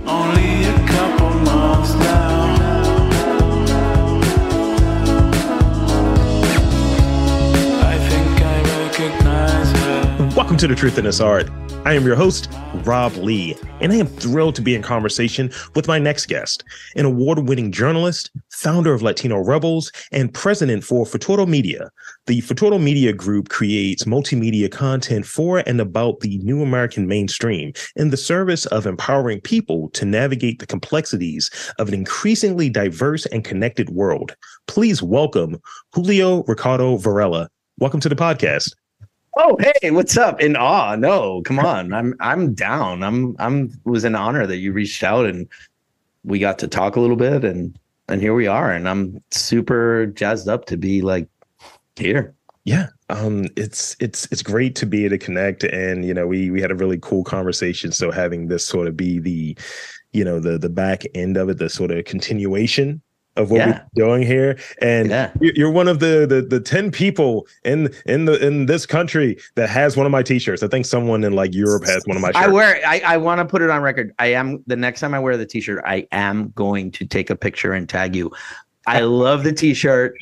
Only a couple months now. I think I recognize her. Welcome to The Truth in This Art. I am your host, Rob Lee, and I am thrilled to be in conversation with my next guest, an award-winning journalist, founder of Latino Rebels, and president for Futuro Media. The Futuro Media Group creates multimedia content for and about the new American mainstream in the service of empowering people to navigate the complexities of an increasingly diverse and connected world. Please welcome Julio Ricardo Varela. Welcome to the podcast. Oh, hey, what's up? In awe. No, come on. I'm down. It was an honor that you reached out and we got to talk a little bit and here we are. And I'm super jazzed up to be like here. Yeah. It's great to be able to connect. And, you know, we had a really cool conversation. So having this sort of be the back end of it, the sort of continuation of what we're doing here, and you're one of the 10 people in this country that has one of my t-shirts. I think someone in like Europe has one of my shirts. I want to put it on record. The next time I wear the t-shirt, I am going to take a picture and tag you. I love the t-shirt.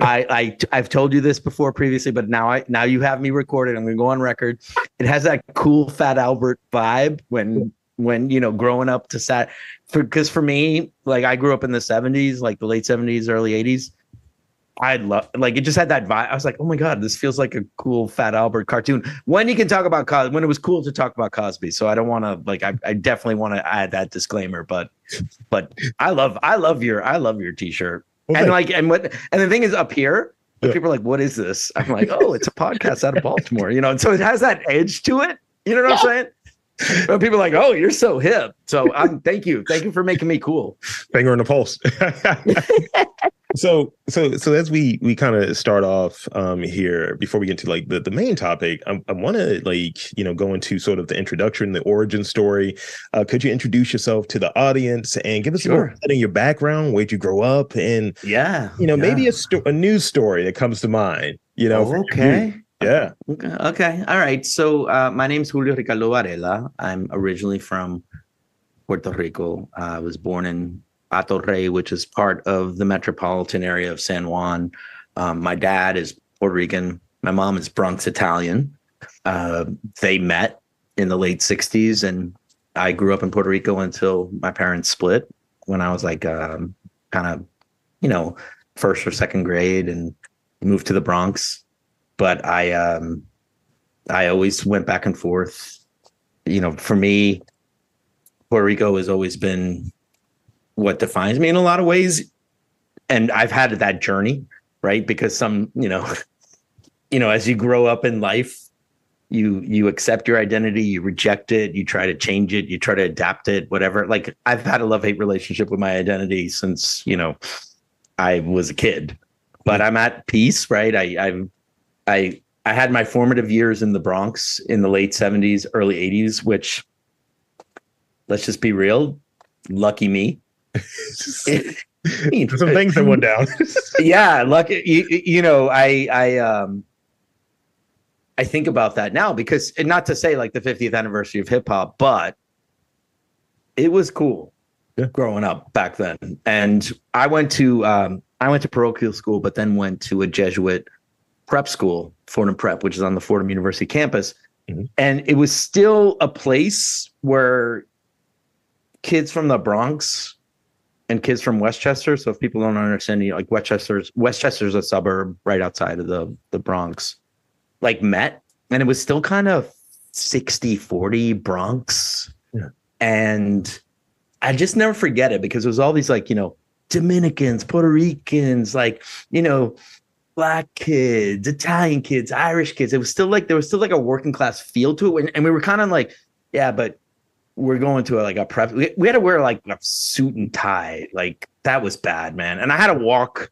I've told you this before previously, but now you have me recorded. I'm going to go on record. It has that cool Fat Albert vibe when you know, growing up to because for me, like I grew up in the 70s, like the late 70s, early 80s. I love, like, it just had that vibe. I was like, oh my God, this feels like a cool Fat Albert cartoon. When you can talk about Cosby, when it was cool to talk about Cosby. So I don't want to, like, I definitely want to add that disclaimer, but I love your t-shirt. Okay. And the thing is, up here, people are like, what is this? I'm like, oh, it's a podcast out of Baltimore, you know? And so it has that edge to it. You know what I'm saying? But people are like, oh, you're so hip. So thank you for making me cool. Finger on the pulse. So as we kind of start off here, before we get to like the main topic, I want to, like, you know, go into sort of the introduction, the origin story. Could you introduce yourself to the audience and give us a little bit of your background, where'd you grow up, and maybe a news story that comes to mind, you know? Okay. Yeah. Okay. All right. So my name's Julio Ricardo Varela. I'm originally from Puerto Rico. I was born in Hato Rey, which is part of the metropolitan area of San Juan. My dad is Puerto Rican. My mom is Bronx Italian. They met in the late 60s, and I grew up in Puerto Rico until my parents split when I was like kind of, you know, first or second grade, and moved to the Bronx. But I always went back and forth. You know, for me, Puerto Rico has always been what defines me in a lot of ways. And I've had that journey, right? Because you know, as you grow up in life, you accept your identity, you reject it, you try to change it, you try to adapt it, whatever. Like, I've had a love-hate relationship with my identity since, you know, I was a kid. But I'm at peace, right? I had my formative years in the Bronx in the late 70s, early 80s, which, let's just be real, lucky me. Some things that went down. Yeah, lucky. You know, I think about that now, because, and not to say like the 50th anniversary of hip hop, but it was cool growing up back then. And I went to parochial school, but then went to a Jesuit prep school, Fordham Prep, which is on the Fordham University campus. Mm-hmm. And it was still a place where kids from the Bronx and kids from Westchester, so if people don't understand, you know, like Westchester's a suburb right outside of the Bronx, like, met. And it was still kind of 60-40 Bronx. Yeah. And I just never forget it, because it was all these, like, you know, Dominicans, Puerto Ricans, like, you know, Black kids, Italian kids, Irish kids. It was still like, there was still like a working class feel to it. And we were kind of like, yeah, but we're going to a prep. We had to wear like a suit and tie. Like, that was bad, man. And I had to walk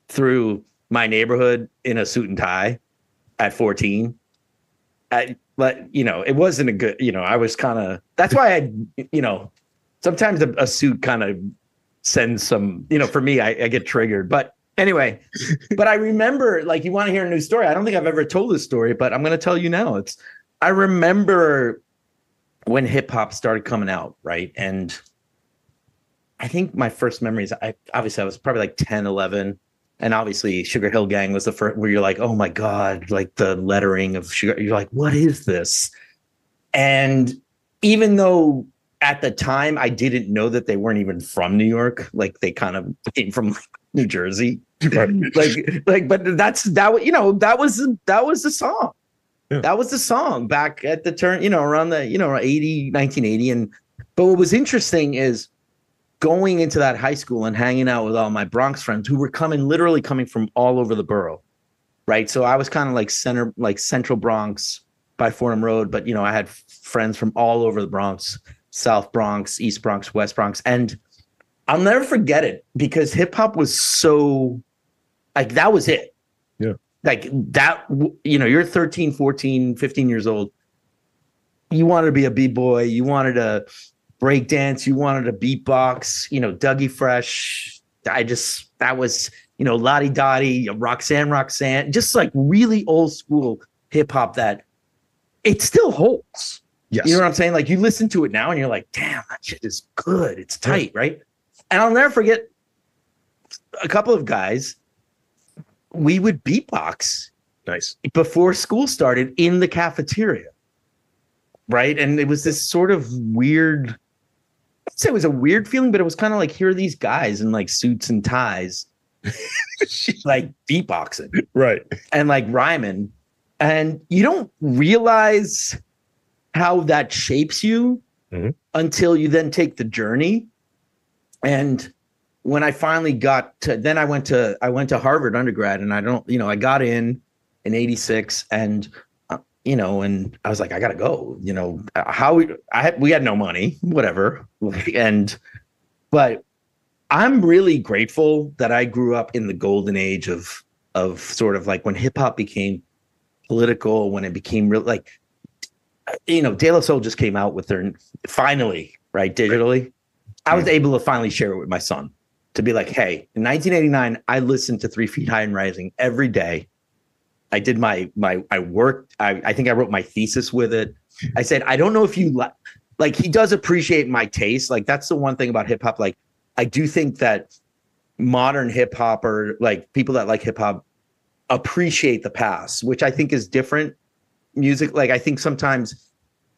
through my neighborhood in a suit and tie at 14. But, you know, it wasn't a good, you know, I was kind of, that's why you know, sometimes a suit kind of sends some, you know, for me, I get triggered. But anyway, but I remember, like, you want to hear a new story. I don't think I've ever told this story, but I'm going to tell you now. I remember when hip hop started coming out, right? And I think my first memories, obviously I was probably like 10, 11. And obviously Sugar Hill Gang was the first where you're like, oh my God, like the lettering of Sugar. You're like, what is this? And even though at the time I didn't know that they weren't even from New York, like they kind of came from New Jersey. But that was the song. Yeah. That was the song back at the turn, around the, 1980. But what was interesting is going into that high school and hanging out with all my Bronx friends who were literally coming from all over the borough, right? So I was kind of like central Bronx by Fordham Road, but I had friends from all over the Bronx, South Bronx, East Bronx, West Bronx, and I'll never forget it because hip hop was so like that was it. Yeah. Like that, you're 13, 14, 15 years old. You wanted to be a B-boy, you wanted to break dance, you wanted to beatbox, Dougie Fresh. That was, Lottie Dottie, Roxanne, just like really old school hip hop that it still holds. Yes. You know what I'm saying? Like you listen to it now and you're like, damn, that shit is good. It's tight, right? And I'll never forget a couple of guys, we would beatbox. Nice. Before school started in the cafeteria. Right. And it was this sort of weird, I'd say it was a weird feeling, but it was kind of like, here are these guys in like suits and ties, like beatboxing. Right. And like rhyming. And you don't realize how that shapes you until you then take the journey. And when I finally then I went to Harvard undergrad, and I got in 86 and and I was like, I gotta go, we had no money, whatever. But I'm really grateful that I grew up in the golden age of sort of like when hip hop became political, when it became real, like, De La Soul just came out with their finally, right, digitally. I was able to finally share it with my son to be like, hey, in 1989, I listened to 3 Feet High and Rising every day. I did I worked. I think I wrote my thesis with it. I said, I don't know if you like, he does appreciate my taste. Like, that's the one thing about hip hop. Like, I do think that modern hip hop, or like people that like hip hop, appreciate the past, which I think is different music. Like, I think sometimes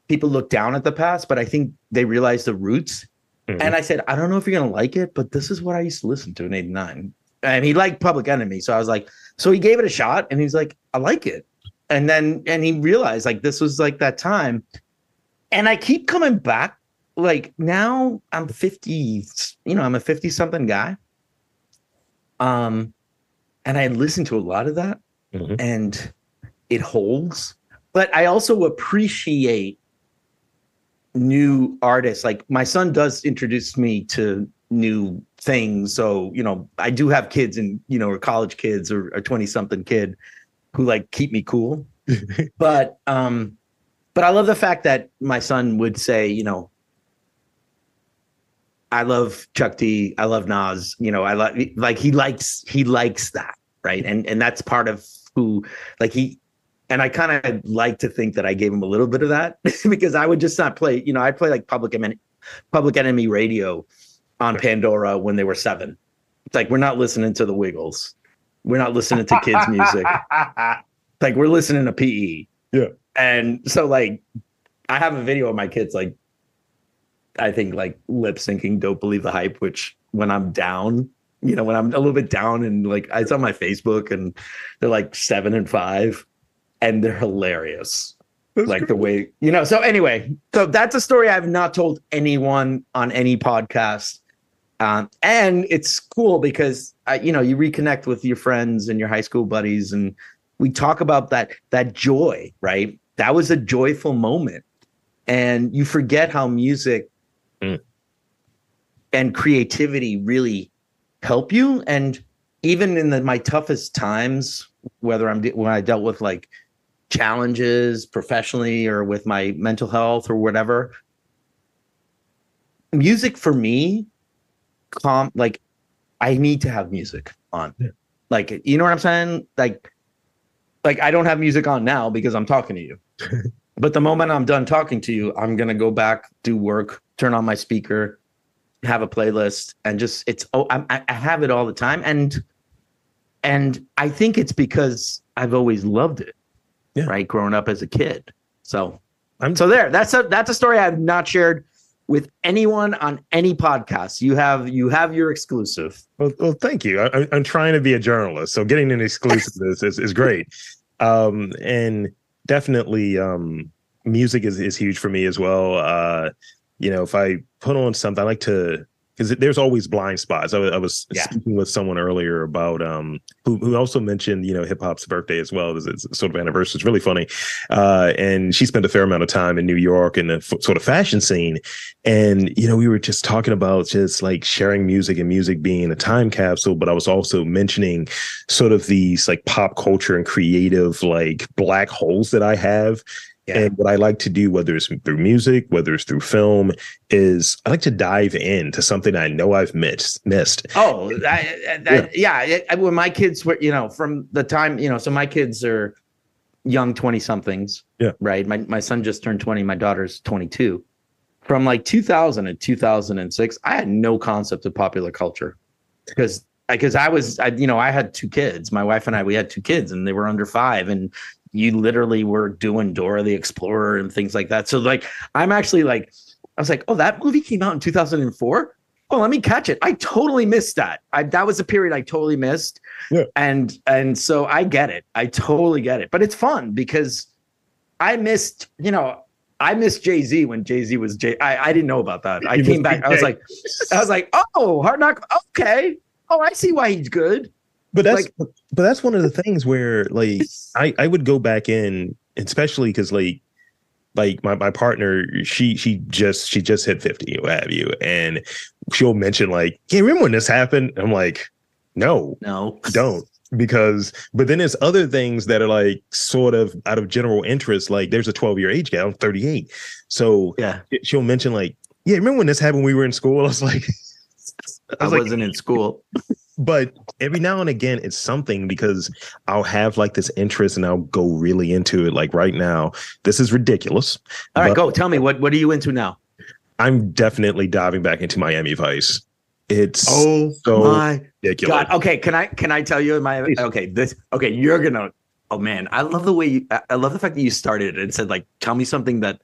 people look down at the past, but I think they realize the roots. And I said, I don't know if you're going to like it, but this is what I used to listen to in 89. And he liked Public Enemy. So I was like, so he gave it a shot and he's like, I like it. And he realized like this was like that time. And I keep coming back. Like now I'm 50, I'm a 50 something guy. And I listen to a lot of that and it holds, but I also appreciate new artists. Like my son does introduce me to new things. So, I do have kids and, or college kids or a 20 something kid who like keep me cool. But I love the fact that my son would say, I love Chuck D, I love Nas, I like he likes that. Right. And that's part of who like and I kind of like to think that I gave him a little bit of that because I would just not play, I'd play like Public Enemy radio on Pandora when they were 7. It's like, we're not listening to the Wiggles. We're not listening to kids' music. Like, we're listening to PE. Yeah. And so like, I have a video of my kids, like, I think like lip syncing Don't Believe the Hype, which when I'm down, when I'm a little bit down and like, it's on my Facebook and they're like 7 and 5 and they're hilarious. That's like cool. The way, so anyway, so that's a story I've not told anyone on any podcast. And it's cool because, you reconnect with your friends and your high school buddies and we talk about that joy, right? That was a joyful moment. And you forget how music and creativity really help you. And even in my toughest times, when I dealt with like challenges professionally or with my mental health or whatever, music for me, like I need to have music on. Like, you know what I'm saying? Like I don't have music on now because I'm talking to you. But the moment I'm done talking to you, I'm going to go back, do work, turn on my speaker have a playlist and just I have it all the time, and I think it's because I've always loved it, right? Growing up as a kid. So that's a story I've not shared with anyone on any podcast. You have your exclusive. Well, thank you. I'm trying to be a journalist, so getting an exclusive is great. And definitely, music is huge for me as well. If I put on something, I like to, because there's always blind spots. I was speaking with someone earlier about who also mentioned hip hop's birthday as well as its sort of anniversary. It's really funny, and she spent a fair amount of time in New York in the sort of fashion scene, and we were just talking about just like sharing music and music being a time capsule. But I was also mentioning sort of these like pop culture and creative like black holes that I have. Yeah. And what I like to do, whether it's through music, whether it's through film, is I like to dive into something I know I've missed. Oh, when my kids were, from the time, so my kids are young 20 somethings. Yeah. Right. My son just turned 20. My daughter's 22. From like 2000 and 2006, I had no concept of popular culture because I had two kids. My wife and we had two kids and they were under 5, and you literally were doing Dora the Explorer and things like that. So like, I was like, oh, that movie came out in 2004. Oh, let me catch it. I totally missed that. That was a period I totally missed. Yeah. And so I get it. I totally get it. But it's fun because I missed Jay-Z when Jay-Z was Jay. I didn't know about that. I came back. I was like, oh, Hard Knock. Okay. Oh, I see why he's good. But that's one of the things where like I would go back in, especially because like my partner, she just hit 50, what have you, and she'll mention like, hey, remember when this happened? I'm like, no, don't. But then there's other things that are like sort of out of general interest. Like there's a 12-year age gap. I'm 38. So she'll mention like, yeah, remember when this happened when we were in school? I was like, I wasn't in school. But every now and again, it's something because I'll have like this interest and I'll go really into it. Like right now, this is ridiculous. All right, go. Tell me, what are you into now? I'm definitely diving back into Miami Vice. It's so my ridiculous. God. Okay, can I tell you you're gonna. Oh man, I love the way I love the fact that you started and said like, tell me something that.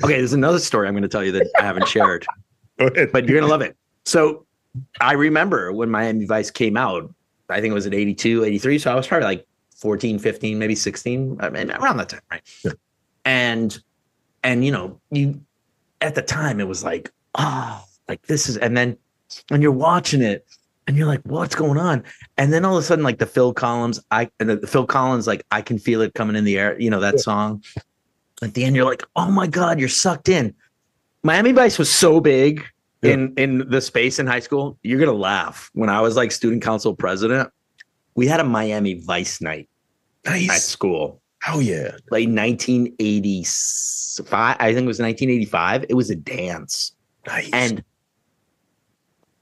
Okay, there's another story I'm going to tell you that I haven't shared, but you're gonna love it. So. I remember when Miami Vice came out, I think it was at 82, 83. So I was probably like 14, 15, maybe 16, around that time. Right. Yeah. And you at the time it was like, oh, like this is, and then when you're watching it and you're like, what's going on? And then all of a sudden, like the Phil Collins, like I Can Feel It Coming in the Air, that song. At the end, you're like, oh my God, you're sucked in. Miami Vice was so big. In the space in high school, you're going to laugh. When I was like student council president, we had a Miami Vice night at school. Oh, yeah. Like 1985. I think it was 1985. It was a dance. Nice. And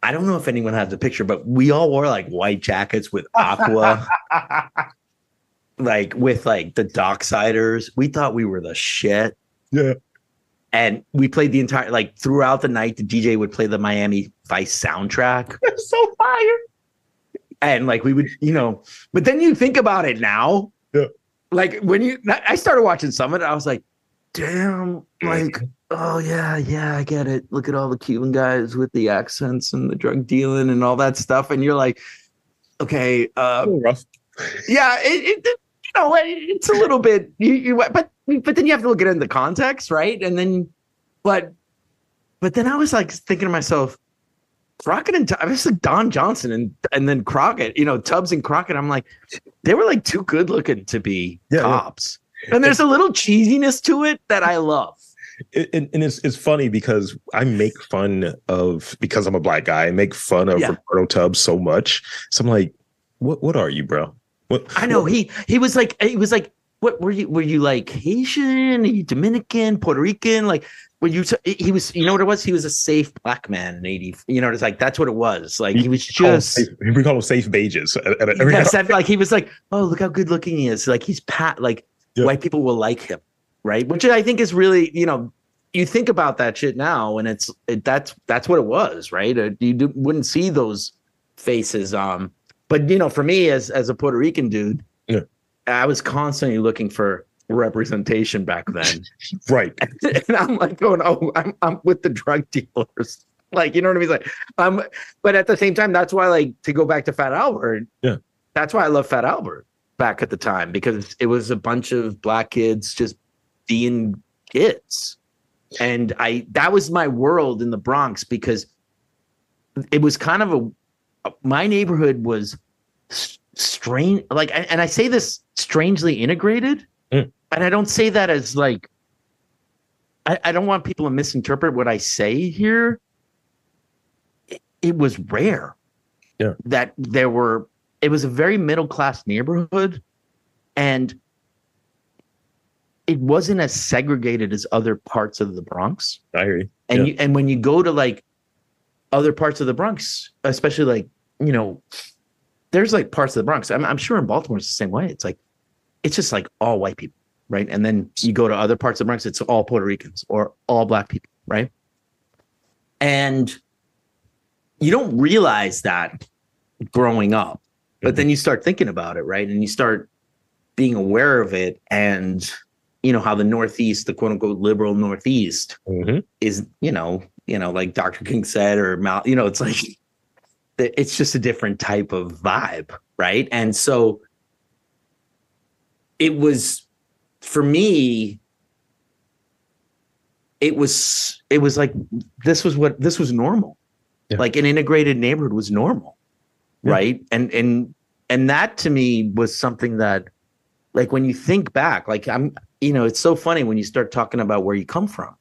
I don't know if anyone has the picture, but we all wore like white jackets with aqua, like with like the Docksiders. We thought we were the shit. Yeah. And we played the entire, like throughout the night, the DJ would play the Miami Vice soundtrack. That's so fire. And like we would, but then you think about it now. Yeah. Like I started watching some of it, I was like, damn, like, oh yeah, I get it. Look at all the Cuban guys with the accents and the drug dealing and all that stuff. And you're like, okay, rough. Yeah, it's a little bit, but then you have to look at it in the context, right? And then, but then I was like thinking to myself, Crockett and I was like Don Johnson and then Crockett, Tubbs and Crockett. I'm like, they were like too good looking to be cops. Yeah. And there's a little cheesiness to it that I love. And it's funny because I make fun of, because I'm a black guy, I make fun of Ricardo Tubbs so much. So I'm like, what are you, bro? I know he was like, what were you like Haitian? Are you Dominican, Puerto Rican? Like, he was, what it was? He was a safe black man in 80. It's like, that's what it was. Like, he was just, we call him safe Bages. Like, he was like, oh, look how good looking he is. Like, he's white people will like him. Right. Which I think is really, you think about that shit now, and that's what it was, right? Wouldn't see those faces. But for me, as a Puerto Rican dude, yeah. I was constantly looking for representation back then, right? And I'm like going, oh, I'm with the drug dealers, like, you know what I mean? Like, but at the same time, that's why, like, to go back to Fat Albert, yeah, that's why I love Fat Albert back at the time, because it was a bunch of black kids just being kids. And that was my world in the Bronx, because it was kind of my neighborhood was strange. Like, and I say this strangely integrated, and I don't say that as like, I don't want people to misinterpret what I say here. It was rare that it was a very middle-class neighborhood, and it wasn't as segregated as other parts of the Bronx. I hear you. And and when you go to like other parts of the Bronx, especially like, there's like parts of the Bronx. I'm sure in Baltimore it's the same way. It's like, it's just like all white people, right? And then you go to other parts of the Bronx, it's all Puerto Ricans or all black people, right? And you don't realize that growing up, but then you start thinking about it, right? And you start being aware of it, and how the Northeast, the quote unquote liberal Northeast, is, like Dr. King said, or Mal, it's like, it's just a different type of vibe, right? And so it was, for me, it was like, this was normal. Yeah. Like an integrated neighborhood was normal, right? And that to me was something that, like, when you think back, like, it's so funny when you start talking about where you come from,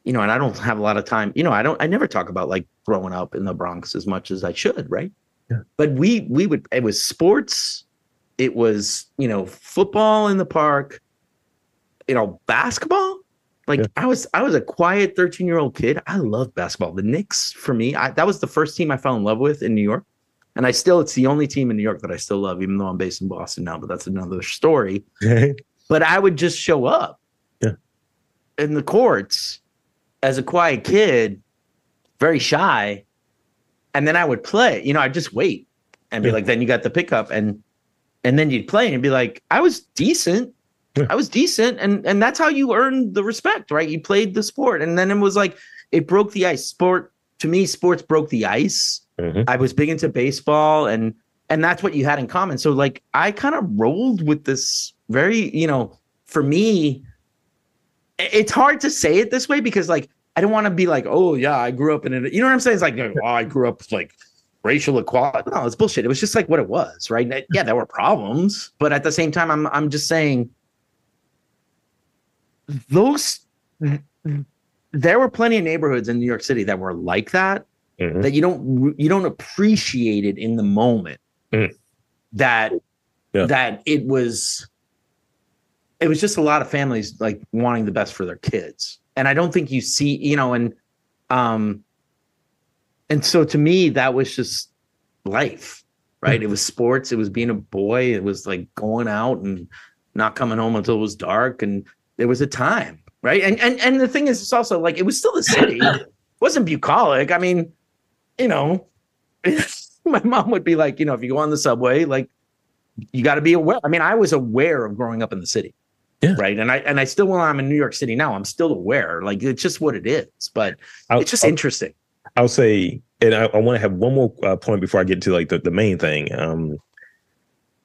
and I don't have a lot of time, I never talk about like growing up in the Bronx as much as I should, right? Yeah. But it was sports, it was, football in the park, basketball. Like, I was a quiet 13-year-old kid. I loved basketball. The Knicks, for me, that was the first team I fell in love with in New York. And it's the only team in New York that I still love, even though I'm based in Boston now, but that's another story. But I would just show up in the courts as a quiet kid, very shy. And then I would play, I'd just wait and be like, then you got the pickup, and then you'd play and be like, I was decent. I was decent. And that's how you earned the respect, right? You played the sport. And then it was like, it broke the ice. To me, sports broke the ice. I was big into baseball, and that's what you had in common. So like, I kind of rolled with this very, for me, it's hard to say it this way, because like, I don't want to be like, oh yeah, I grew up in it. You know what I'm saying? It's like, oh, I grew up like racial equality. No, it's bullshit. It was just like what it was, right? Yeah, there were problems, but at the same time, I'm just saying there were plenty of neighborhoods in New York City that were like that, that you don't appreciate it in the moment. That it was just a lot of families like wanting the best for their kids. And I don't think you see, and so to me, that was just life, right? It was sports. It was being a boy. It was like going out and not coming home until it was dark. And there was a time, right? And the thing is, it's also like, it was still the city. It wasn't bucolic. I mean, my mom would be like, if you go on the subway, like, you got to be aware. I mean, I was aware of growing up in the city. Yeah. Right. And I still, when I'm in New York City now, I'm still aware. Like, it's just what it is. But it's just interesting. I'll say, and I want to have one more point before I get to like the main thing.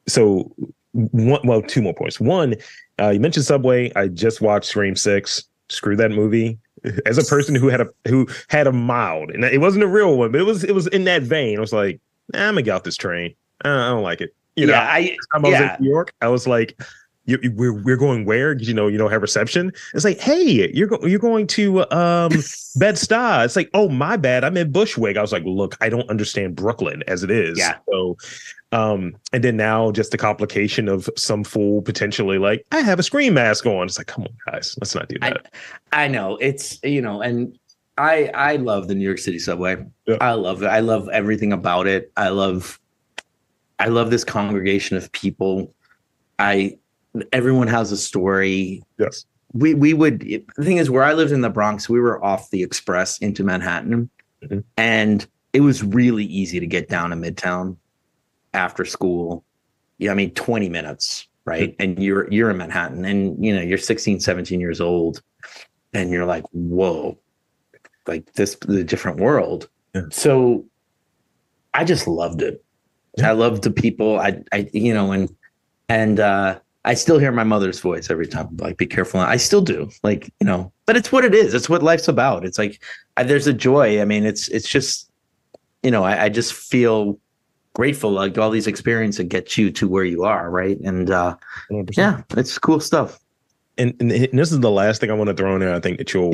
So two more points. One, you mentioned Subway. I just watched Scream 6. Screw that movie. As a person who had a mild, and it wasn't a real one, but it was in that vein. I was like, I'm gonna get off this train. I don't like it. I was in New York. I was like, we're going where? Because you don't have reception. It's like, hey, you're going to Bed-Stuy. It's like, oh, my bad, I'm in Bushwick. I was like, look, I don't understand Brooklyn as it is. Yeah. So, and then now just the complication of some fool potentially like, I have a Scream mask on. It's like, come on, guys, let's not do that. I know it's and I love the New York City subway. Yeah. I love it. I love everything about it. I love this congregation of people. Everyone has a story. Yes. we would, the thing is, where I lived in the Bronx, we were off the express into Manhattan, and it was really easy to get down to Midtown after school. Yeah, I mean, 20 minutes, right? And you're in Manhattan, and you're 16, 17 years old, and you're like, whoa, like this is a different world. So I just loved it. I loved the people. I still hear my mother's voice every time. Like, be careful. I still do. Like, but it's what it is. It's what life's about. It's like, there's a joy. I mean, it's just, I just feel grateful. Like, all these experiences get you to where you are. Right. And yeah, it's cool stuff. And this is the last thing I want to throw in there. I think that you'll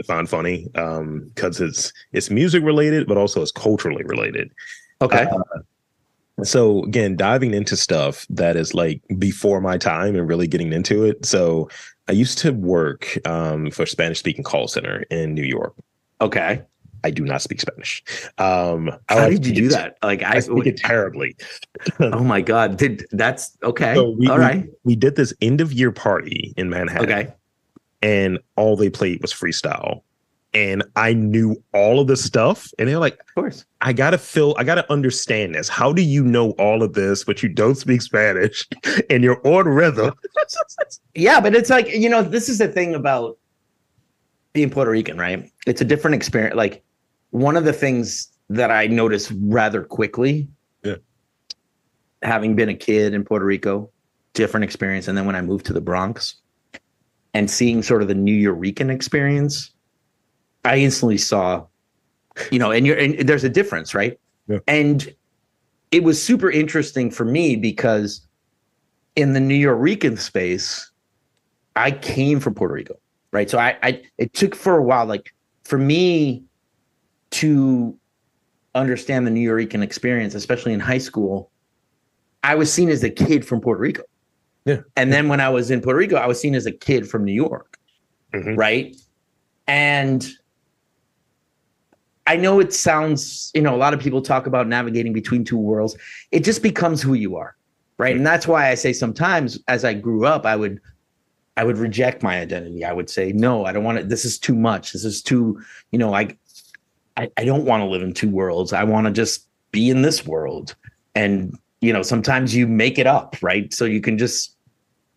find funny because it's music related, but also it's culturally related. Okay. So again, diving into stuff that is like before my time and really getting into it. So I used to work for a Spanish speaking call center in New York. Okay. I do not speak Spanish. How did you do that? Like, I speak it terribly. Oh my God. That's okay. So all right. We did this end of year party in Manhattan. Okay. And all they played was freestyle. And I knew all of the stuff. And they're like, of course, I got to understand this. How do you know all of this, but you don't speak Spanish and you're on rhythm? Yeah, but it's like, this is the thing about being Puerto Rican, right? It's a different experience. Like, one of the things that I noticed rather quickly, having been a kid in Puerto Rico, different experience. And then when I moved to the Bronx and seeing sort of the New Yorican experience, I instantly saw, and there's a difference, right? Yeah. And it was super interesting for me because in the New Yorican space, I came from Puerto Rico, right? So it took for a while, like, for me to understand the New Yorican experience, especially in high school, I was seen as a kid from Puerto Rico. Yeah. And then when I was in Puerto Rico, I was seen as a kid from New York, right? And I know it sounds, a lot of people talk about navigating between two worlds. It just becomes who you are, right? And that's why I say sometimes as I grew up, I would reject my identity. I would say, no, I don't want to. This is too much. This is too, I don't want to live in two worlds. I want to just be in this world. And, sometimes you make it up, right? So you can just,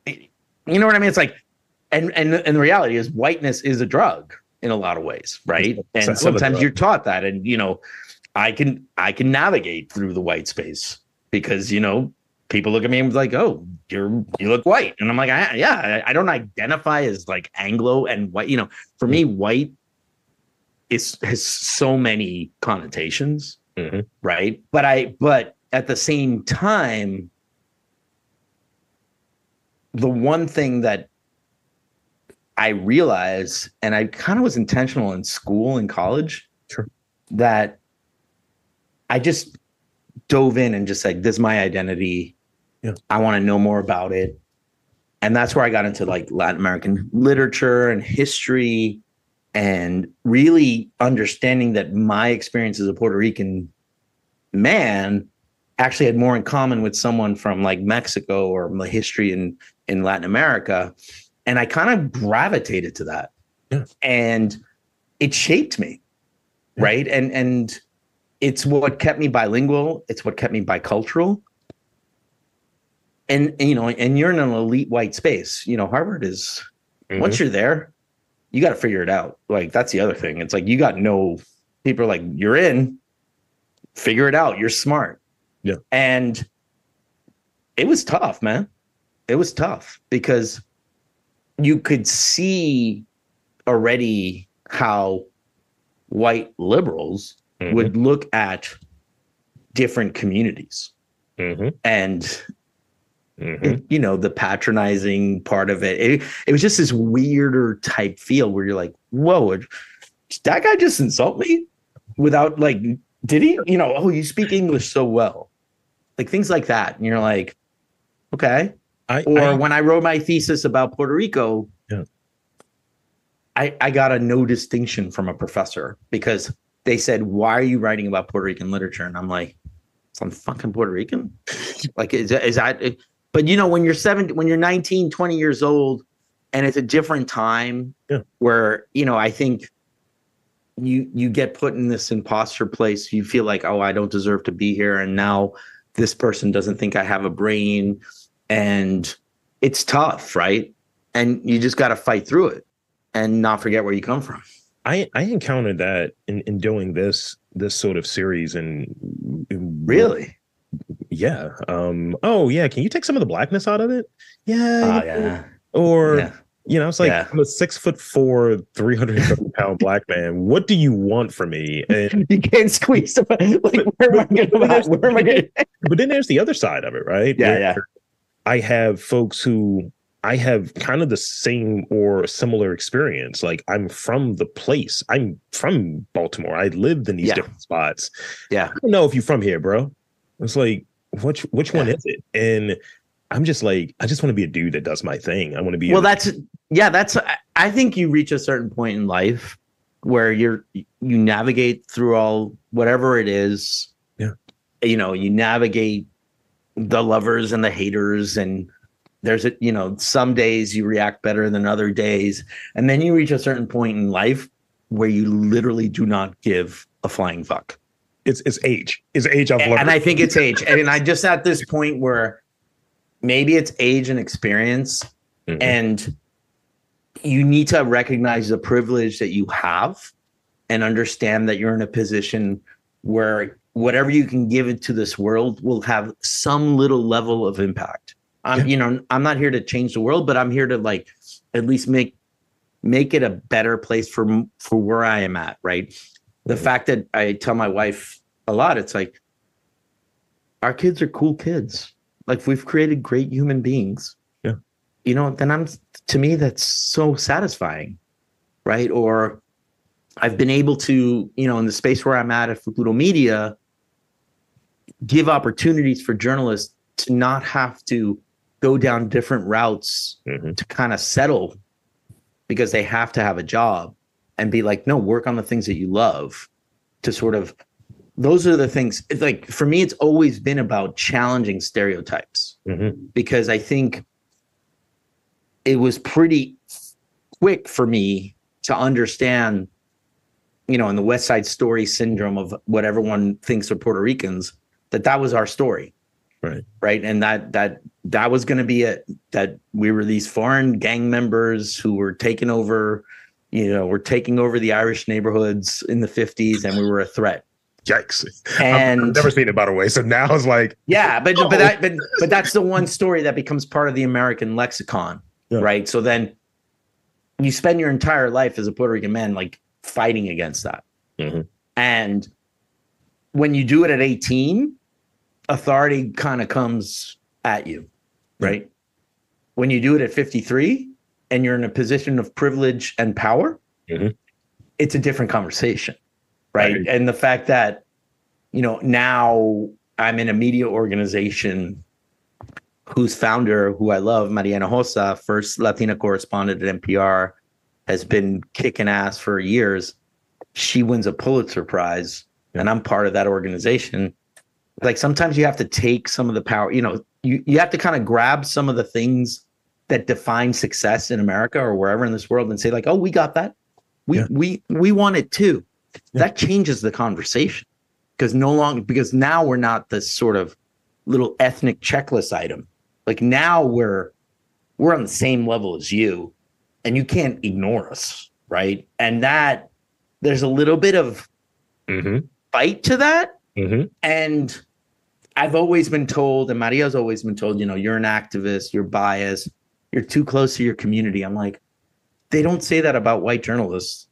you know what I mean? It's like, and the reality is whiteness is a drug in a lot of ways, right? And sometimes you're taught that, and I can navigate through the white space because people look at me and be like, oh, you look white, and I'm like, I don't identify as like Anglo and white. For me, white has so many connotations, right? But at the same time, the one thing that I realized, and I kind of was intentional in school and college, that I just dove in and just like, this is my identity. Yeah. I want to know more about it. And that's where I got into like Latin American literature and history, and really understanding that my experience as a Puerto Rican man actually had more in common with someone from like Mexico or the history in Latin America. And I kind of gravitated to that. Yeah. And it shaped me. Yeah. Right. And it's what kept me bilingual. It's what kept me bicultural. And you're in an elite white space. Harvard is, once you're there, you got to figure it out. Like, that's the other thing. It's like, you got people are like, you're in, figure it out. You're smart. Yeah. And it was tough, man. It was tough because you could see already how white liberals would look at different communities. And, the patronizing part of it. It was just this weirder type feel where you're like, whoa, did that guy just insult me? Without like, did he? Oh, you speak English so well. Like things like that. And you're like, okay. When I wrote my thesis about Puerto Rico, I got a no distinction from a professor because they said, why are you writing about Puerto Rican literature? And I'm like, I'm fucking Puerto Rican. Like, is that? But when you're 19, 20 years old, and it's a different time where, you know, I think you get put in this imposter place. You feel like, oh, I don't deserve to be here. And now this person doesn't think I have a brain, and it's tough, right? And you just got to fight through it and not forget where you come from. I encountered that in doing this sort of series, and really, yeah. Oh yeah, can you take some of the blackness out of it? Yeah. Yeah. Or you know, it's like, I'm a 6'4", 330-pound black man. What do you want from me? And you can't squeeze them. Like, where am I going? But then there's the other side of it, right? Yeah. I have folks who I have kind of the same or similar experience. Like, I'm from the place. I'm from Baltimore. I lived in these different spots. Yeah. I don't know if you're from here, bro. It's like, which one is it? And I'm just like, I just want to be a dude that does my thing. I want to be. Well, I think you reach a certain point in life where you navigate through whatever it is. Yeah. You know, you navigate the lovers and the haters, and there's some days you react better than other days. And then you reach a certain point in life where you literally do not give a flying fuck. It's age. It's age I've learned. And I think it's age. And I just at this point where maybe it's age and experience, and you need to recognize the privilege that you have and understand that you're in a position where whatever you can give into this world will have some little level of impact. I'm not here to change the world, but I'm here to like at least make it a better place for where I am at. Right. The fact that I tell my wife a lot, it's like, our kids are cool kids. Like, we've created great human beings. Yeah. You know, then to me, that's so satisfying. Right. Or I've been able to, you know, in the space where I'm at Futuro Media, give opportunities for journalists to not have to go down different routes to kind of settle because they have to have a job, and be like, no, work on the things that you love. To sort of, those are the things. It's like, for me, it's always been about challenging stereotypes, because I think it was pretty quick for me to understand, you know, in the West Side Story syndrome of what everyone thinks of Puerto Ricans, that was our story. Right. And that was going to be it, that we were these foreign gang members who were taking over, you know, we're taking over the Irish neighborhoods in the 50s, and we were a threat. Yikes. And I've never seen it, by the way. So now it's like, but that's the one story that becomes part of the American lexicon. Yeah. Right. So then you spend your entire life as a Puerto Rican man, like, fighting against that. And when you do it at 18, authority kind of comes at you, right? When you do it at 53 and you're in a position of privilege and power, it's a different conversation, right? And the fact that, you know, now I'm in a media organization whose founder, who I love, Mariana Hossa, first Latina correspondent at NPR, has been kicking ass for years. She wins a Pulitzer Prize, and I'm part of that organization. Like, sometimes you have to take some of the power, you know, you have to kind of grab some of the things that define success in America or wherever in this world and say, like, oh, we got that. We want it too. That changes the conversation, because now we're not this sort of little ethnic checklist item. Like, now we're on the same level as you, and you can't ignore us. Right. And that there's a little bit of fight to that. And I've always been told, and Maria's always been told, you know, you're an activist, you're biased, you're too close to your community. I'm like, they don't say that about white journalists.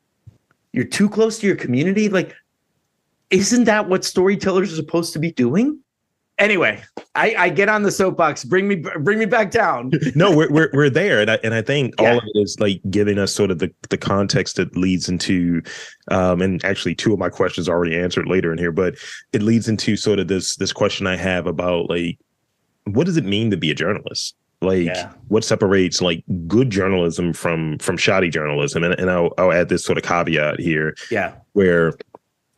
You're too close to your community. Like, isn't that what storytellers are supposed to be doing? Anyway, I get on the soapbox. Bring me back down. No, we're there, and I think all of it is like giving us sort of the context that leads into, and actually two of my questions are already answered later in here, but it leads into sort of this question I have about, like, what does it mean to be a journalist? Like, what separates like good journalism from shoddy journalism? And I'll add this sort of caveat here, where,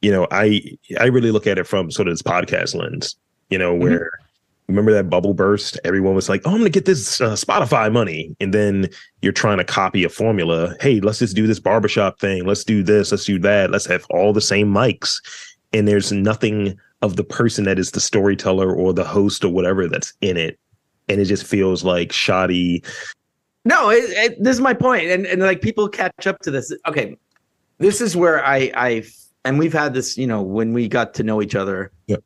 you know, I really look at it from sort of this podcast lens. You know, where Remember that bubble burst? Everyone was like, oh, I'm going to get this Spotify money. And then you're trying to copy a formula. Hey, let's just do this barbershop thing. Let's do this. Let's do that. Let's have all the same mics. And there's nothing of the person that is the storyteller or the host or whatever that's in it. And it just feels like shoddy. No, this is my point. And like people catch up to this. Okay. This is where and we've had this, when we got to know each other, yep.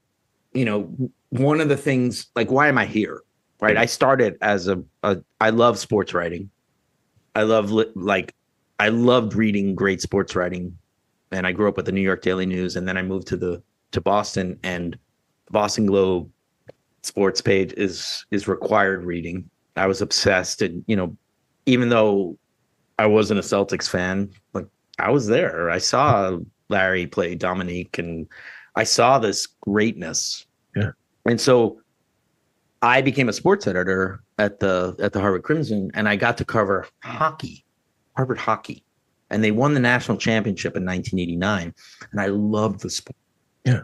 One of the things, like, why am I here? Right. I started as I love sports writing. I loved reading great sports writing. And I grew up with the New York Daily News. And then I moved to Boston, and the Boston Globe sports page is required reading. I was obsessed. And, even though I wasn't a Celtics fan, like, I was there. I saw Larry play Dominique, and I saw this greatness. Yeah. And so I became a sports editor at the Harvard Crimson, and I got to cover hockey, Harvard hockey. And they won the national championship in 1989. And I loved the sport. Yeah.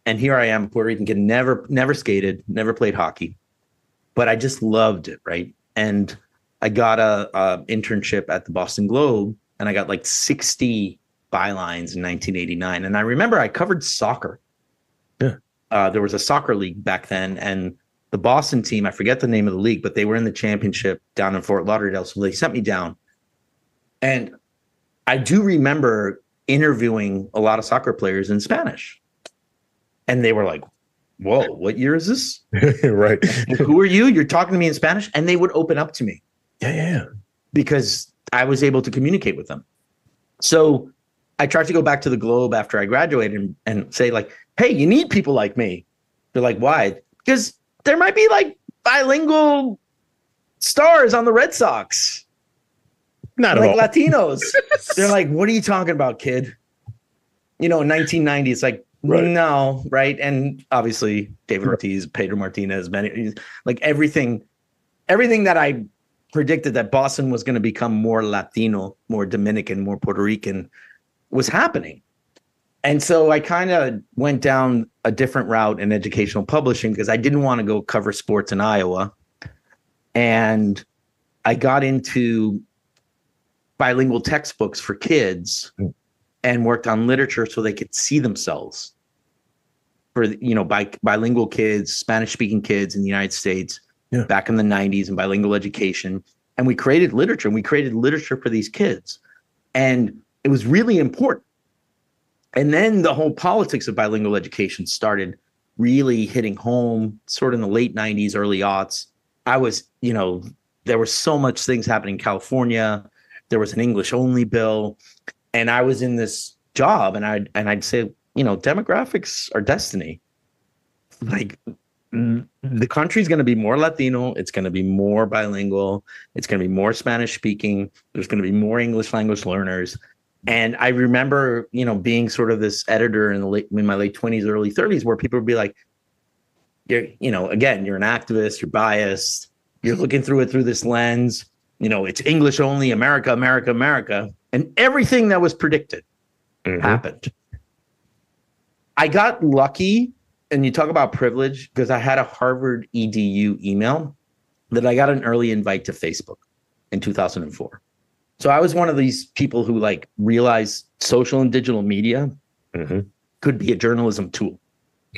And here I am, a Puerto Rican kid, never skated, never played hockey, but I just loved it. Right. And I got a internship at the Boston Globe, and I got like 60 bylines in 1989. And I remember I covered soccer. Yeah. There was a soccer league back then, and the Boston team, I forget the name of the league, but they were in the championship down in Fort Lauderdale. So they sent me down. And I do remember interviewing a lot of soccer players in Spanish. And they were like, whoa, what year is this? Right. Who are you? You're talking to me in Spanish? And they would open up to me. Yeah. Because I was able to communicate with them. So I tried to go back to the Globe after I graduated and say, like, hey, you need people like me. They're like, why? Because there might be like bilingual stars on the Red Sox. Not like at all. Latinos. They're like, what are you talking about, kid? In 1990, it's like, right. No, right? And obviously David Ortiz, Pedro Martinez, like everything that I predicted that Boston was going to become more Latino, more Dominican, more Puerto Rican was happening. And so I kind of went down a different route in educational publishing because I didn't want to go cover sports in Iowa. And I got into bilingual textbooks for kids and worked on literature so they could see themselves for, bilingual kids, Spanish speaking kids in the United States back in the 90s, and bilingual education. And we created literature, for these kids. And it was really important. And then the whole politics of bilingual education started really hitting home sort of in the late 90s, early aughts. I was, there were so much things happening in California. There was an English only bill. And I was in this job, and I'd say, demographics are destiny. Like, the country's going to be more Latino. It's going to be more bilingual. It's going to be more Spanish speaking. There's going to be more English language learners. And I remember, being sort of this editor in my late 20s, early 30s, where people would be like, you're an activist, you're biased, you're looking through it through this lens. It's English only, America, America, America. And everything that was predicted happened. I got lucky, and you talk about privilege, because I had a Harvard EDU email that I got an early invite to Facebook in 2004. So I was one of these people who realized social and digital media could be a journalism tool.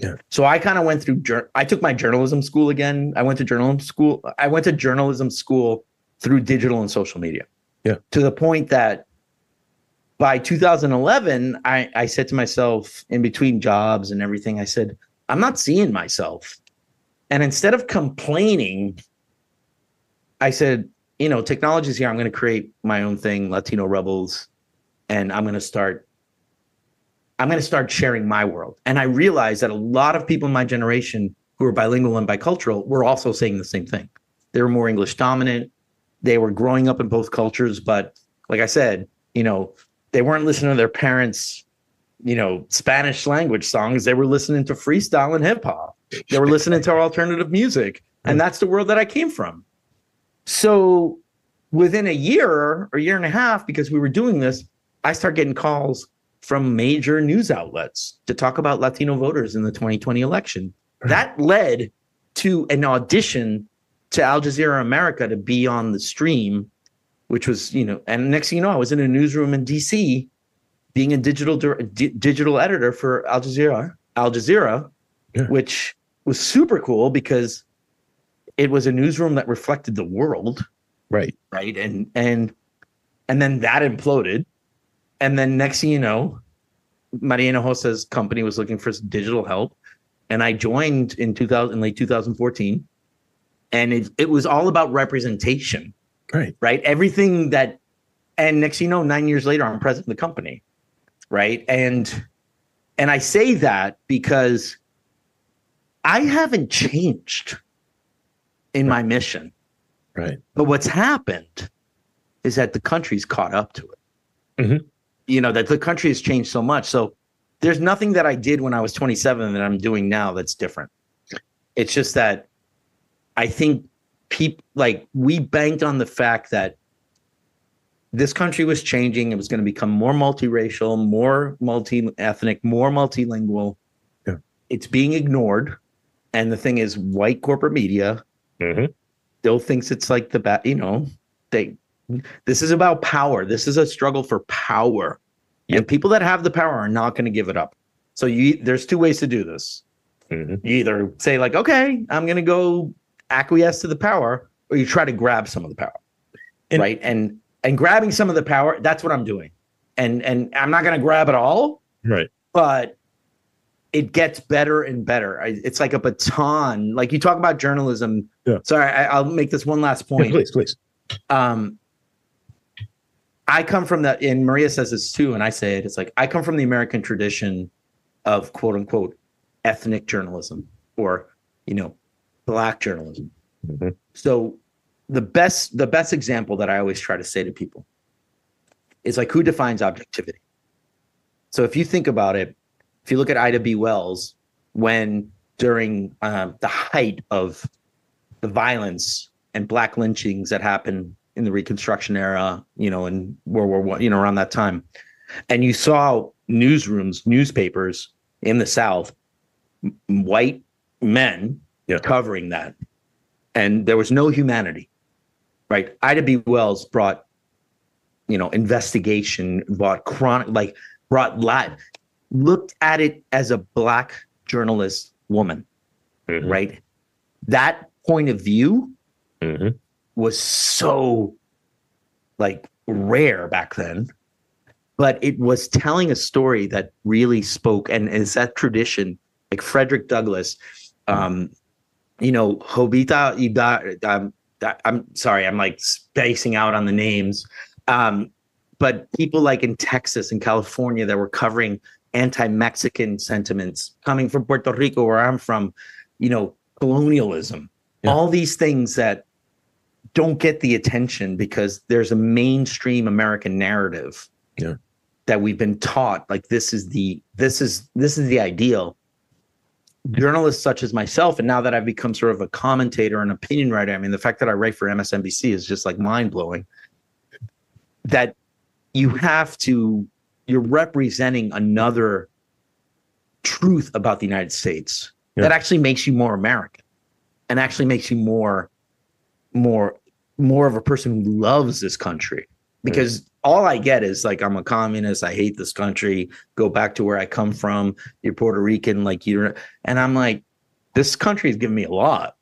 Yeah. So I kind of went through, I took my journalism school again. I went to journalism school through digital and social media. Yeah. To the point that by 2011, I said to myself, in between jobs and everything, I said, I'm not seeing myself. And instead of complaining, I said, technology's here. I'm going to create my own thing, Latino Rebels, and I'm going to start sharing my world. And I realized that a lot of people in my generation who are bilingual and bicultural were also saying the same thing. They were more English dominant. They were growing up in both cultures, but like I said, they weren't listening to their parents' Spanish language songs. They were listening to freestyle and hip hop. They were listening to alternative music. And that's the world that I came from. So within a year or year and a half, because we were doing this, I started getting calls from major news outlets to talk about Latino voters in the 2020 election. That led to an audition to Al Jazeera America to be on the stream, which was, and next thing you know, I was in a newsroom in DC being a digital editor for Al Jazeera, Yeah. which was super cool because it was a newsroom that reflected the world. Right. Right. And then that imploded. And then next thing you know, Maria Hinojosa's company was looking for digital help. And I joined in late 2014. And it was all about representation. Right. Right. Everything that, and next thing you know, 9 years later, I'm president of the company. Right. And I say that because I haven't changed in my mission. Right. But what's happened is that the country's caught up to it. Mm-hmm. That the country has changed so much. So there's nothing that I did when I was 27 that I'm doing now that's different. It's just that I think people, like, we banked on the fact that this country was changing. It was going to become more multiracial, more multi-ethnic, more multilingual. Yeah. It's being ignored. And the thing is, white corporate media still thinks it's like this is about power. This is a struggle for power. Yep. And people that have the power are not going to give it up. So there's two ways to do this. You either say like, okay, I'm going to go acquiesce to the power, or you try to grab some of the power. Right. And grabbing some of the power, that's what I'm doing. And I'm not going to grab it all. Right. But it gets better and better. It's like a baton. Like you talk about journalism. Yeah. Sorry, I'll make this one last point. Yeah, please. I come from and Maria says this too, and I say it, it's like, I come from the American tradition of quote unquote ethnic journalism or, Black journalism. Mm-hmm. So the best example that I always try to say to people is like, who defines objectivity? So if you think about it, if you look at Ida B. Wells, when during the height of the violence and Black lynchings that happened in the Reconstruction era, in World War I, around that time, and you saw newspapers in the South, white men covering that, and there was no humanity, right? Ida B. Wells brought, investigation, brought live. Looked at it as a Black journalist woman, right? That point of view was so rare back then, but it was telling a story that really spoke, and is that tradition, like Frederick Douglass, Hobita Ida, I'm sorry, I'm like spacing out on the names, but people like in Texas and California that were covering anti-Mexican sentiments coming from Puerto Rico, where I'm from, colonialism, all these things that don't get the attention because there's a mainstream American narrative that we've been taught, like this is the ideal. Journalists such as myself, and now that I've become sort of a commentator and opinion writer, I mean, the fact that I write for MSNBC is just like mind-blowing, that you're representing another truth about the United States that actually makes you more American and actually makes you more of a person who loves this country. Because all I get is like, I'm a communist, I hate this country, go back to where I come from, you're Puerto Rican, and I'm like, this country has given me a lot.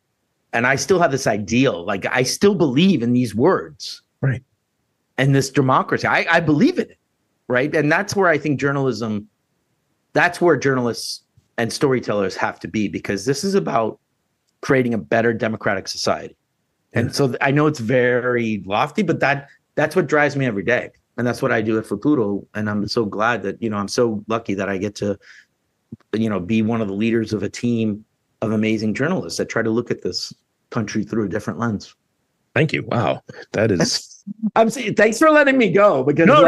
And I still have this ideal, like I still believe in these words. Right. And this democracy, I believe in it. Right. And that's where I think that's where journalists and storytellers have to be, because this is about creating a better democratic society. And so I know it's very lofty, but that's what drives me every day. And that's what I do at Futuro. And I'm so glad that, I'm so lucky that I get to, be one of the leaders of a team of amazing journalists that try to look at this country through a different lens. Thank you. Wow. That is. I'm saying, thanks for letting me go, because no.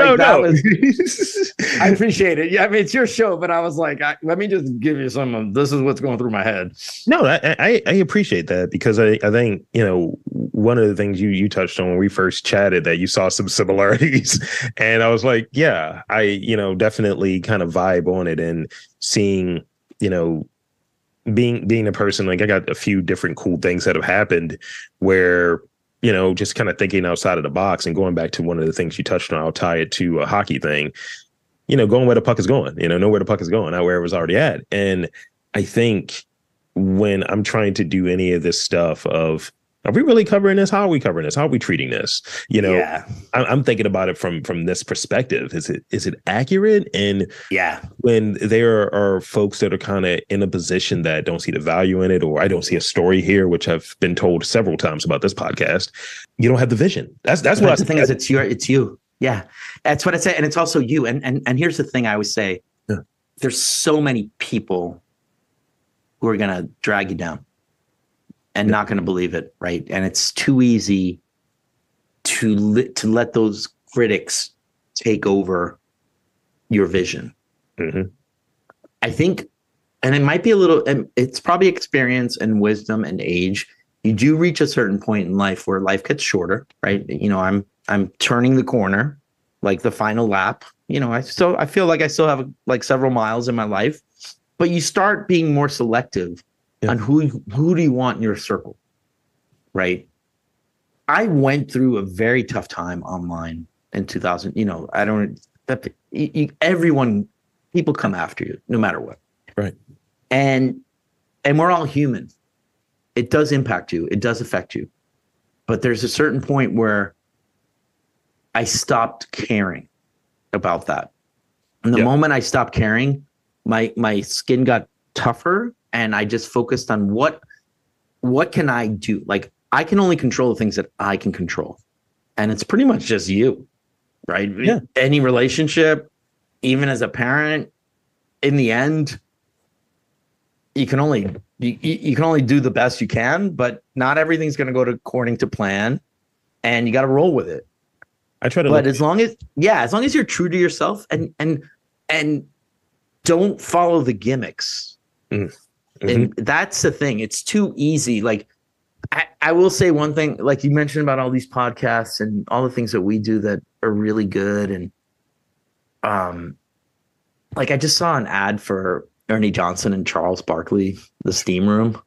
I appreciate it. Yeah, I mean, it's your show, but I was like, let me just give you some of this is what's going through my head. No, I appreciate that, because I think, one of the things you touched on when we first chatted, that you saw some similarities, and I was like, yeah, I, definitely kind of vibe on it, and seeing, being a person, like I got a few different cool things that have happened where, you know, just kind of thinking outside of the box and going back to one of the things you touched on, I'll tie it to a hockey thing, you know, going where the puck is going, you know where the puck is going, not where it was already at. And I think when I'm trying to do any of this stuff of, are we really covering this? How are we covering this? How are we treating this? You know, I'm thinking about it from this perspective. Is it accurate? And when there are folks that are kind of in a position that don't see the value in it, or I don't see a story here, which I've been told several times about this podcast, you don't have the vision. That's what the thing is. It's you. Yeah, that's what I say, and it's also you. And here's the thing I always say: there's so many people who are gonna drag you down and not going to believe it, right? And it's too easy to let those critics take over your vision. I think, and it might be a little, and it's probably experience and wisdom and age. You do reach a certain point in life where life gets shorter, right? You know, I'm turning the corner, like the final lap. You know, I feel like I still have like several miles in my life, but you start being more selective on who do you want in your circle, right? I went through a very tough time online in 2000. You know, people come after you no matter what, right? And we're all human. It does impact you. It does affect you. But there's a certain point where I stopped caring about that. And the moment I stopped caring, my skin got tougher. And I just focused on what can I do? Like, I can only control the things that I can control. And it's pretty much just you, right? Yeah. Any relationship, even as a parent, in the end, you can only do the best you can, but not everything's going to go according to plan, and you got to roll with it. I try to, but as long as you're true to yourself and don't follow the gimmicks. And that's the thing. It's too easy. Like, I will say one thing, like you mentioned about all these podcasts and all the things that we do that are really good. And like I just saw an ad for Ernie Johnson and Charles Barkley, the Steam Room.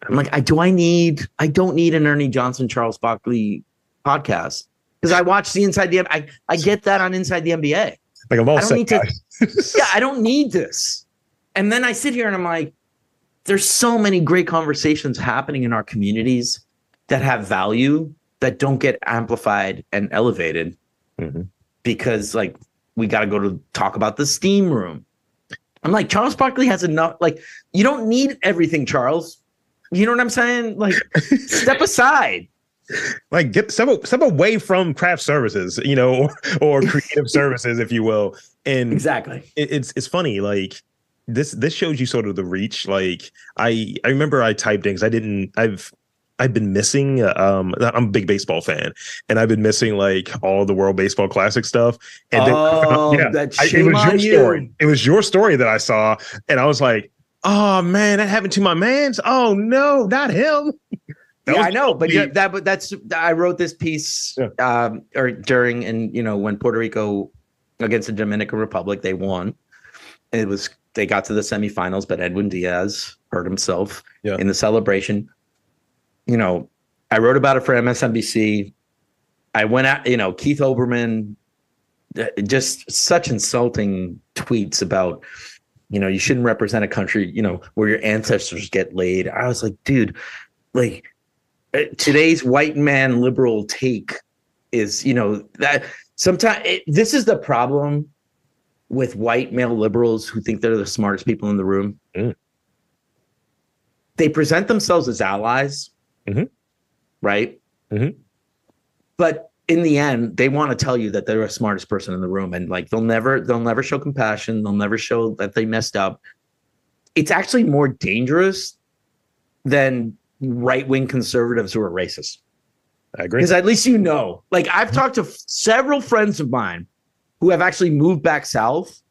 I'm like, I don't need an Ernie Johnson, Charles Barkley podcast, because I watch the Inside the I get that on Inside the NBA. Like, I'm all I don't need to. I don't need this. And then I sit here and I'm like, there's so many great conversations happening in our communities that have value that don't get amplified and elevated because, like, we got to go to talk about the Steam Room. I'm like, Charles Barkley has enough. Like, you don't need everything, Charles. You know what I'm saying? Like, step aside. Like, get step away from craft services, you know, or creative services, if you will. And exactly, it's funny. Like, this shows you sort of the reach. Like, I remember I typed in, because I've been missing. I'm a big baseball fan, and I've been missing like all the World Baseball Classic stuff. And it was your story. It was your story that I saw, and I was like, "Oh man, that happened to my man's. Oh no, not him." I know, but I wrote this piece or during, and you know, when Puerto Rico against the Dominican Republic, they won. They got to the semifinals, but Edwin Diaz hurt himself in the celebration. You know, I wrote about it for MSNBC. I went out, you know, Keith Olbermann, just such insulting tweets about, you know, you shouldn't represent a country, you know, where your ancestors get laid. I was like, dude, like, today's white man liberal take is, you know, that sometimes this is the problem with white male liberals who think they're the smartest people in the room. They present themselves as allies, right? But in the end, they want to tell you that they're the smartest person in the room, and like they'll never show compassion. They'll never show that they messed up. It's actually more dangerous than right-wing conservatives who are racist. I agree. Because at least, you know, like, I've talked to several friends of mine who have actually moved back south,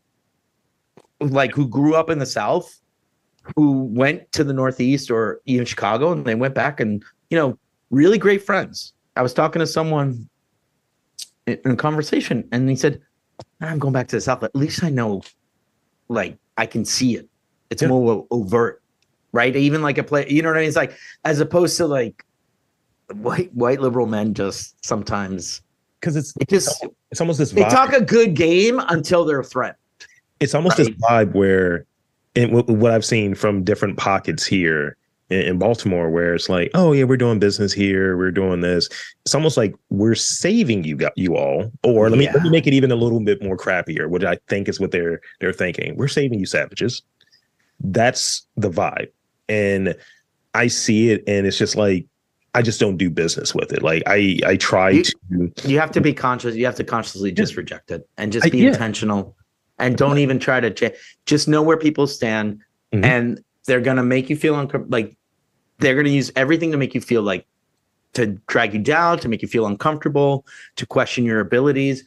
like who grew up in the South, who went to the Northeast or even Chicago, and they went back, and, you know, really great friends. I was talking to someone in a conversation, and he said, I'm going back to the South. At least I know, like, I can see it. It's more overt. right? Even like a play, you know what I mean? It's like, as opposed to like white liberal men just sometimes, because it's almost this they vibe. talk a good game until they're threatened. It's almost this vibe where, and what I've seen from different pockets here in Baltimore, where it's like, oh yeah, we're doing business here, we're doing this. It's almost like we're saving you all, or let me make it even a little bit more crappier, which I think is what they're thinking. We're saving you savages. That's the vibe, and I see it, and it's just like, I just don't do business with it. Like I try to. You have to be conscious. You have to consciously just reject it and just be intentional, and don't even try to change. Just know where people stand, and they're gonna make you feel uncomfortable. Like, they're gonna use everything to make you feel like, to drag you down, to make you feel uncomfortable, to question your abilities.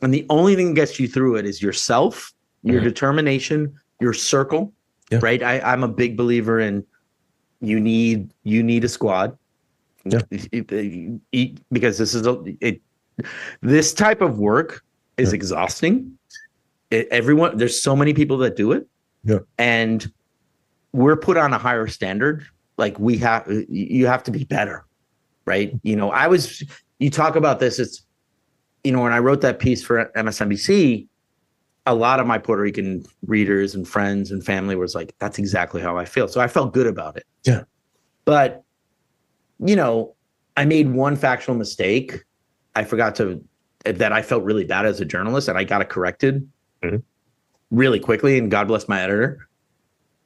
And the only thing that gets you through it is yourself, your determination, your circle. Yeah. Right. I'm a big believer in you need a squad. Yeah. Because this type of work is exhausting. There's so many people that do it. Yeah. And we're put on a higher standard. Like, you have to be better. Right. You talk about this. It's, when I wrote that piece for MSNBC, a lot of my Puerto Rican readers and friends and family was like, that's exactly how I feel. So I felt good about it. Yeah. But, I made one factual mistake. I forgot that I felt really bad as a journalist, and I got it corrected really quickly. And God bless my editor.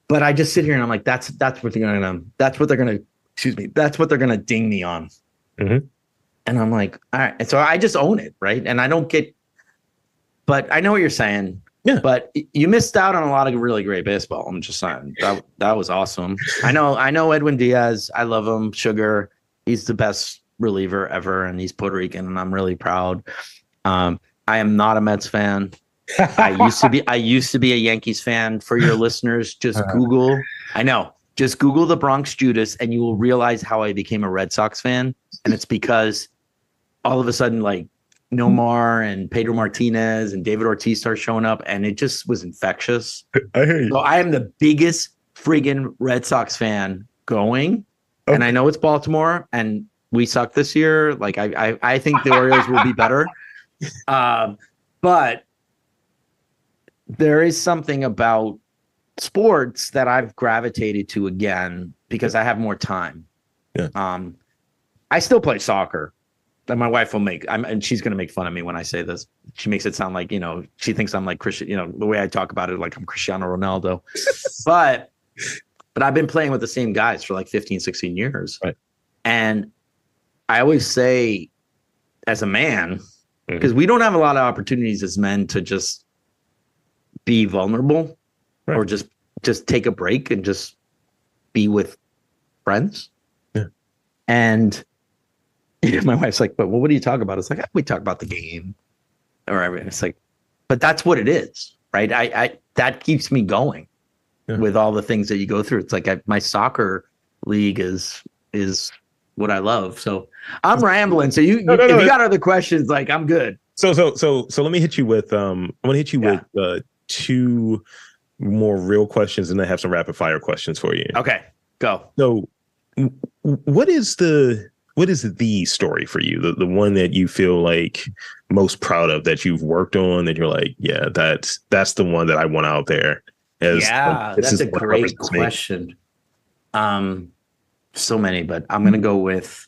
But I just sit here and I'm like, that's what they're gonna ding me on. And I'm like, all right. And so I just own it, right? And I don't get. But I know what you're saying. Yeah. But you missed out on a lot of really great baseball. I'm just saying that was awesome. I know Edwin Diaz. I love him. Sugar. He's the best reliever ever, and he's Puerto Rican, and I'm really proud. I am not a Mets fan. I used to be a Yankees fan. For your listeners, just Google. Just Google the Bronx Judas, and you will realize how I became a Red Sox fan. And it's because all of a sudden, like, Nomar and Pedro Martinez and David Ortiz start showing up, and it just was infectious. I hear you. So I am the biggest friggin' Red Sox fan going. Okay. And I know it's Baltimore, and we suck this year. Like, I think the Orioles will be better. But there is something about sports that I've gravitated to again because I have more time. Yeah. I still play soccer. And my wife will and she's going to make fun of me when I say this. She makes it sound like, she thinks I'm like Christian, the way I talk about it, like I'm Cristiano Ronaldo. But I've been playing with the same guys for like 15, 16 years. Right. And I always say, as a man, because we don't have a lot of opportunities as men to just be vulnerable or just take a break and just be with friends. Yeah. And my wife's like, but what do you talk about? It's like, we talk about the game or everything. It's like, but that's what it is, right? I that keeps me going with all the things that you go through. It's like my soccer league is what I love. So I'm rambling. So if you got other questions, like, I'm good. So let me hit you with with two more real questions, and then I have some rapid fire questions for you. Okay, go. So what is the story for you? The one that you feel like most proud of, that you've worked on, that you're like, yeah, that's the one that I want out there. That's a great question. So many, but I'm going to go with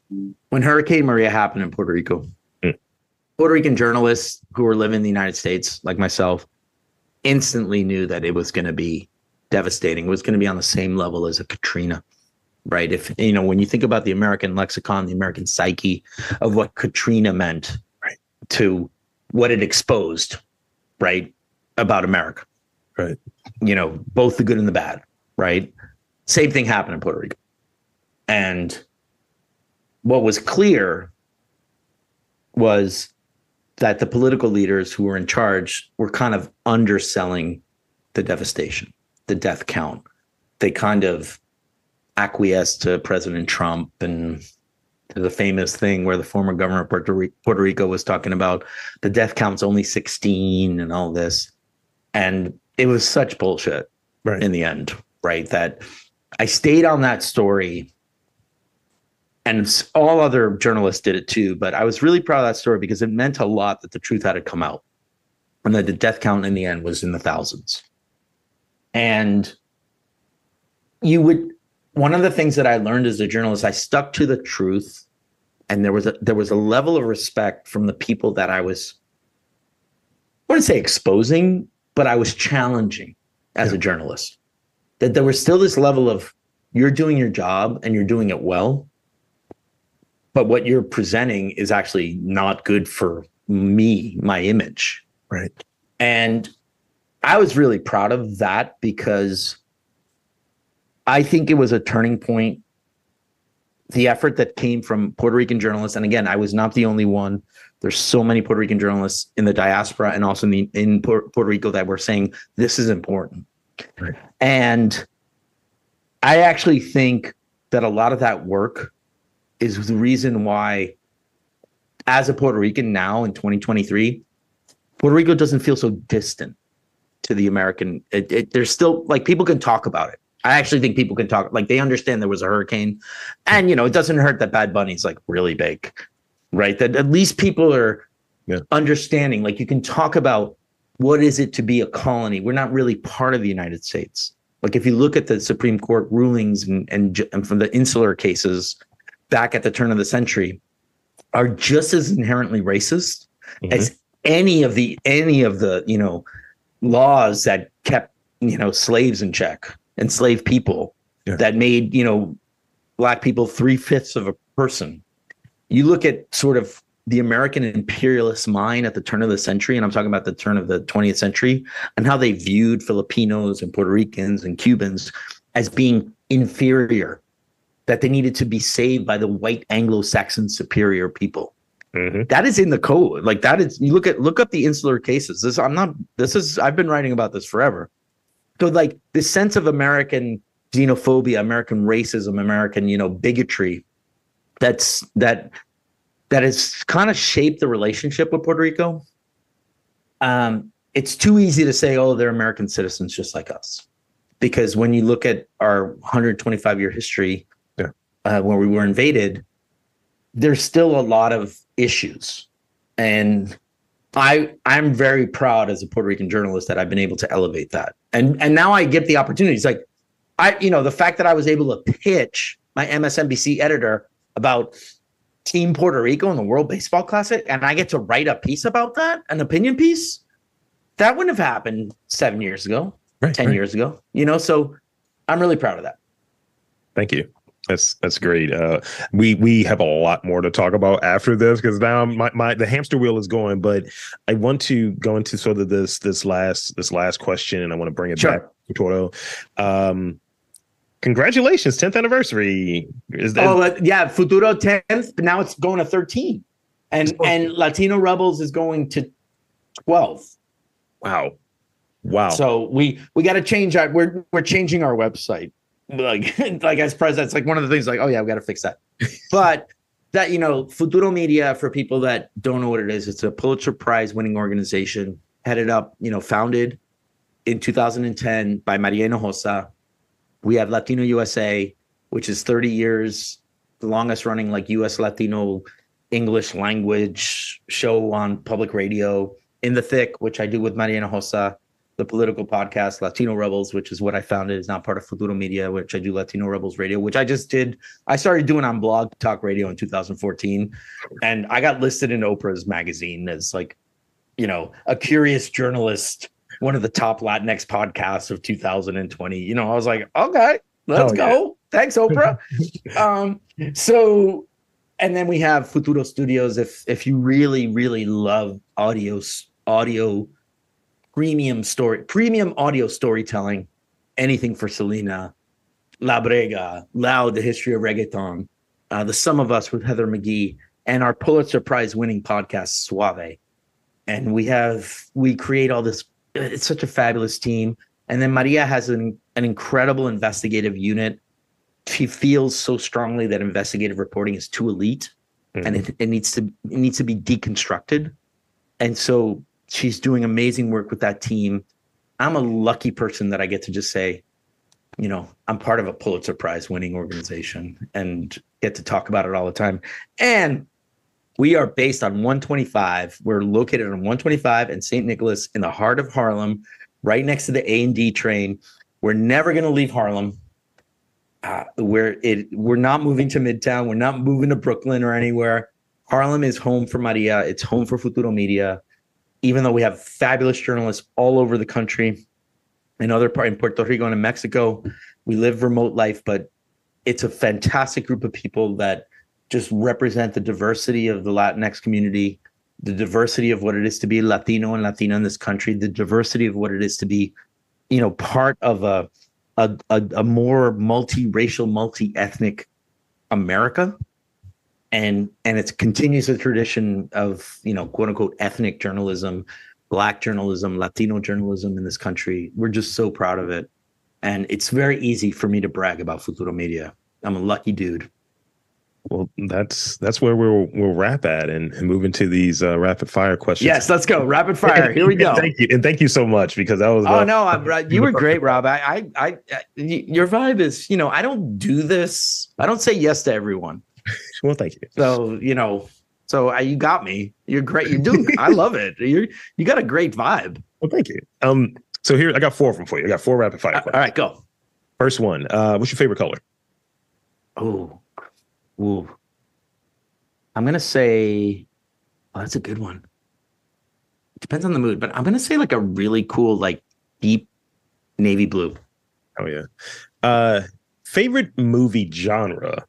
when Hurricane Maria happened in Puerto Rico. Puerto Rican journalists who were living in the United States, like myself, instantly knew that it was going to be devastating. It was going to be on the same level as a Katrina. Right. If, when you think about the American lexicon, the American psyche of what Katrina meant, right, to what it exposed, right, about America, right, both the good and the bad, right. Same thing happened in Puerto Rico. And what was clear was that the political leaders who were in charge were kind of underselling the devastation, the death count. They kind of acquiesced to President Trump and to the famous thing where the former governor of Puerto Rico was talking about the death count's only 16 and all this. And it was such bullshit in the end, right? That I stayed on that story, and all other journalists did it too. But I was really proud of that story because it meant a lot that the truth had to come out, and that the death count in the end was in the thousands. And one of the things that I learned as a journalist, I stuck to the truth, and there was a level of respect from the people that I wouldn't say exposing, but I was challenging as a journalist. That there was still this level of, you're doing your job and you're doing it well, but what you're presenting is actually not good for me, my image. Right. And I was really proud of that because I think it was a turning point. The effort that came from Puerto Rican journalists, and again, I was not the only one. There's so many Puerto Rican journalists in the diaspora and also in Puerto Rico that were saying this is important. Right. And I actually think that a lot of that work is the reason why, as a Puerto Rican now in 2023, Puerto Rico doesn't feel so distant to the American. There's still, like, people can talk about it. I actually think people can talk, like, they understand there was a hurricane, and, you know, it doesn't hurt that Bad Bunny's like really big, right? That at least people are understanding, like, you can talk about what is it to be a colony. We're not really part of the United States. Like, if you look at the Supreme Court rulings and from the insular cases back at the turn of the century, are just as inherently racist as any of the, you know, laws that kept, you know, slaves in check, enslaved people, that made, you know, Black people 3/5 of a person. You look at sort of the American imperialist mind at the turn of the century, and I'm talking about the turn of the 20th century, and how they viewed Filipinos and Puerto Ricans and Cubans as being inferior, that they needed to be saved by the white Anglo-Saxon superior people. That is in the code. Like, that is, you look up the insular cases. I've been writing about this forever. So, like, this sense of American xenophobia, American racism, American, you know, bigotry, that has kind of shaped the relationship with Puerto Rico. It's too easy to say, oh, they're American citizens just like us. Because when you look at our 125-year history, when we were invaded, there's still a lot of issues. And I'm very proud as a Puerto Rican journalist that I've been able to elevate that. And now I get the opportunities. Like, the fact that I was able to pitch my MSNBC editor about Team Puerto Rico in the World Baseball Classic, and I get to write a piece about that, an opinion piece, that wouldn't have happened 7 years ago, 10 years ago, you know? So I'm really proud of that. Thank you. That's great. We have a lot more to talk about after this, because now the hamster wheel is going. But I want to go into sort of this last question, and I want to bring it back to Toro. Congratulations, 10th anniversary. Futuro 10th. Now it's going to 13, and Latino Rebels is going to 12. Wow. So we got to change our. We're changing our website. Like as president, it's like one of the things, like, oh yeah, we got to fix that. But that, you know, Futuro Media, for people that don't know what it is, it's a Pulitzer Prize winning organization headed up, you know, founded in 2010 by Maria Hinojosa. We have Latino USA, which is 30 years, the longest running, like, US Latino English language show on public radio. In the Thick, which I do with Maria Hinojosa. The political podcast, Latino Rebels, which is what I founded, is not part of Futuro Media, which I do Latino Rebels Radio, which I just did. I started doing on Blog Talk Radio in 2014. And I got listed in Oprah's magazine as, like, you know, a curious journalist, one of the top Latinx podcasts of 2020. You know, I was like, okay, let's go. Thanks, Oprah. And then we have Futuro Studios. If you really, really love audio premium audio storytelling, anything for Selena, La Brega, Loud, the history of reggaeton, The Sum of Us with Heather McGhee, and our Pulitzer Prize winning podcast, Suave. And we create all this. It's such a fabulous team. And then Maria has an incredible investigative unit. She feels so strongly that investigative reporting is too elite, and it needs to be deconstructed. And so she's doing amazing work with that team. I'm a lucky person that I get to just say, I'm part of a Pulitzer Prize winning organization and get to talk about it all the time. And we are based on 125. We're located on 125 and St. Nicholas in the heart of Harlem, right next to the A&D train. We're never going to leave Harlem. We're not moving to Midtown. We're not moving to Brooklyn or anywhere. Harlem is home for Maria. It's home for Futuro Media. Even though we have fabulous journalists all over the country, in Puerto Rico and in Mexico, we live remote life, but it's a fantastic group of people that just represent the diversity of the Latinx community, the diversity of what it is to be Latino and Latina in this country, the diversity of what it is to be, part of a more multiracial, multi-ethnic America. And it continues the tradition of, quote unquote, ethnic journalism, Black journalism, Latino journalism in this country. We're just so proud of it. And it's very easy for me to brag about Futuro Media. I'm a lucky dude. Well, that's where we'll wrap at and move into these rapid fire questions. Yes, let's go. Rapid fire. Here we go. Thank you so much, because that was. Oh no, you were great, Rob. Your vibe is, I don't do this. I don't say yes to everyone. Well, thank you. So you got me. You're great. You're doing. I love it. You got a great vibe. Well, thank you. So here I got 4 of them for you. I got 4 rapid fire questions. All right, go. First one. What's your favorite color? Ooh. I'm gonna say, that's a good one. It depends on the mood, but I'm gonna say like a really cool, like deep navy blue. Oh yeah. Favorite movie genre?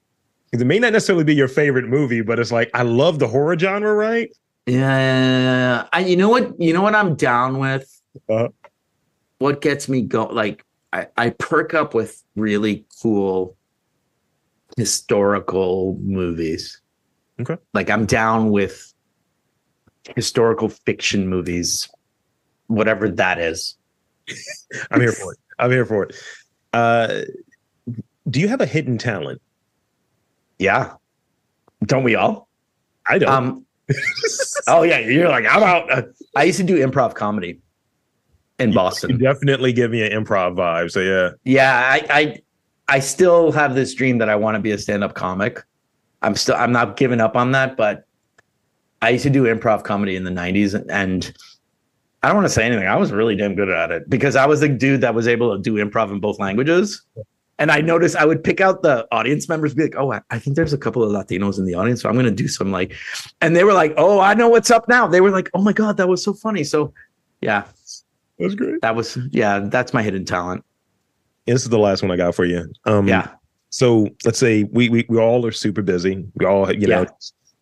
It may not necessarily be your favorite movie, but it's like, I love the horror genre, right? Yeah. You know what I'm down with? What gets me like I perk up with really cool historical movies. Okay. Like I'm down with historical fiction movies, whatever that is. I'm here for it. Do you have a hidden talent? Yeah. Don't we all? I don't. Oh yeah, you're like, I'm out. I used to do improv comedy in Boston. You definitely give me an improv vibe. So yeah. Yeah, I still have this dream that I want to be a stand-up comic. I'm not giving up on that, but I used to do improv comedy in the 90s, and I don't want to say anything. I was really damn good at it because I was the dude that was able to do improv in both languages. And I noticed I would pick out the audience members, be like, oh, I think there's a couple of Latinos in the audience, so I'm going to do some and they were like, oh, I know what's up now. They were like, oh my God, that was so funny. So yeah, that's great. That's my hidden talent. This is the last one I got for you. Yeah. So let's say we all are super busy. We all, know,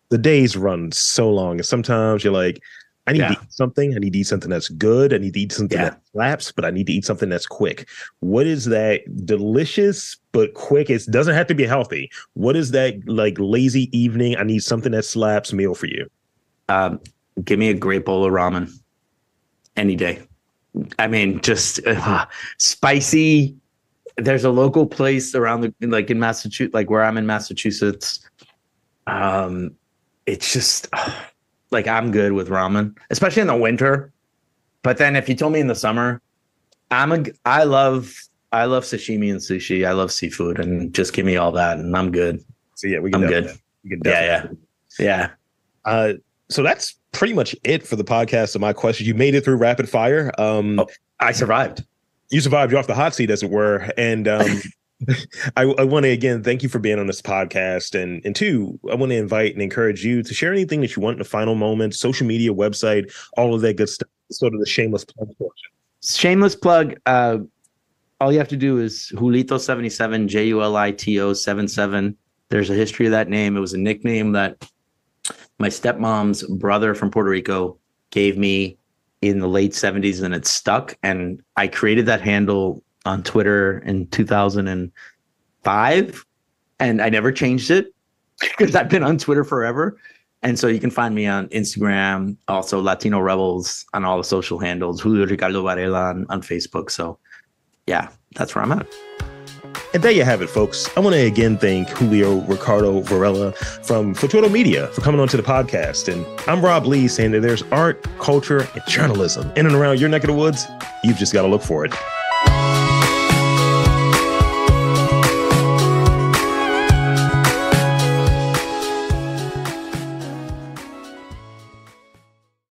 the days run so long. And sometimes you're like, I need to eat something. I need to eat something that's good. I need to eat something that slaps, but I need to eat something that's quick. What is that delicious but quick? It doesn't have to be healthy. What is that like lazy evening? I need something that slaps meal for you. Give me a great bowl of ramen any day. I mean, just spicy. There's a local place around in Massachusetts, like where I'm in Massachusetts. It's just like I'm good with ramen, especially in the winter. But then if you told me in the summer, I love sashimi and sushi. I love seafood, and just give me all that, and I'm good. So yeah, I'm good. Yeah. So that's pretty much it for the podcast of my questions. You made it through rapid fire. I survived. You survived. You're off the hot seat, as it were. And I want to, again, thank you for being on this podcast. And two, I want to invite and encourage you to share anything that you want in the final moment, social media, website, all of that good stuff. Sort of the shameless plug portion. Shameless plug. All you have to do is Julito77, JULITO77. There's a history of that name. It was a nickname that my stepmom's brother from Puerto Rico gave me in the late 70s, and it stuck. And I created that handle on Twitter in 2005, and I never changed it because I've been on Twitter forever. And so you can find me on Instagram, also Latino Rebels on all the social handles, Julio Ricardo Varela on Facebook. So yeah, that's where I'm at. And there you have it, folks. I want to again thank Julio Ricardo Varela from Futuro Media for coming on to the podcast. And I'm Rob Lee, saying that there's art, culture, and journalism in and around your neck of the woods. You've just got to look for it.